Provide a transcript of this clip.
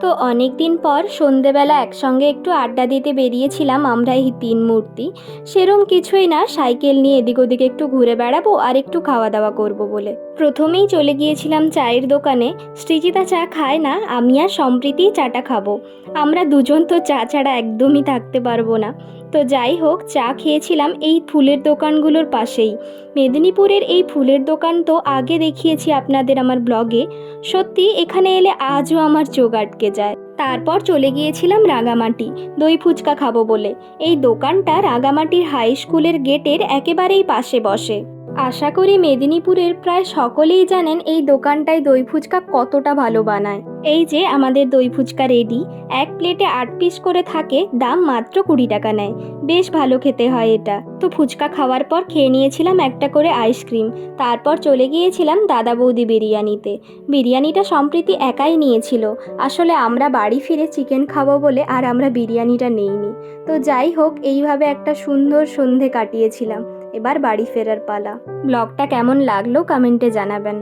তো অনেক দিন পর সন্ধেবেলা একসঙ্গে একটু আড্ডা দিতে বেরিয়েছিলাম আমরা এই তিন মূর্তি। সেরম কিছুই না, সাইকেল নিয়ে এদিক ওদিকে একটু ঘুরে বেড়াবো আর একটু খাওয়া দাওয়া করব বলে প্রথমেই চলে গিয়েছিলাম চায়ের দোকানে। সৃজিতা চা খায় না, আমি আর সম্প্রীতি চাটা খাবো। আমরা দুজন তো চা ছাড়া একদমই থাকতে পারবো না। তো যাই হোক, চা খেয়েছিলাম এই ফুলের দোকানগুলোর পাশেই। মেদিনীপুরের এই ফুলের দোকান তো আগে দেখিয়েছি আপনাদের আমার ব্লগে। সত্যি এখানে এলে আজও আমার চোখ আটকে যায়। তারপর চলে গিয়েছিলাম রাঙামাটি দই ফুচকা খাবো বলে। এই দোকানটা রাঙামাটির হাই স্কুলের গেটের একেবারেই পাশে বসে। আশা করি মেদিনীপুরের প্রায় সকলেই জানেন এই দোকানটায় দই ফুচকা কতটা ভালো বানায়। এই যে আমাদের দই ফুচকা রেডি। এক প্লেটে 8 পিস করে থাকে, দাম মাত্র 20 টাকা নেয়। বেশ ভালো খেতে হয় এটা। তো ফুচকা খাওয়ার পর খেয়ে নিয়েছিলাম একটা করে আইসক্রিম। তারপর চলে গিয়েছিলাম দাদা বৌদি বিরিয়ানিতে। বিরিয়ানিটা সম্প্রীতি একাই নিয়েছিল। আসলে আমরা বাড়ি ফিরে চিকেন খাবো বলে আর আমরা বিরিয়ানিটা নেইনি। তো যাই হোক, এইভাবে একটা সুন্দর সন্ধে কাটিয়েছিলাম। এবার বাড়ি ফেরার পালা। ব্লগটা কেমন লাগলো কমেন্টে জানাবেন।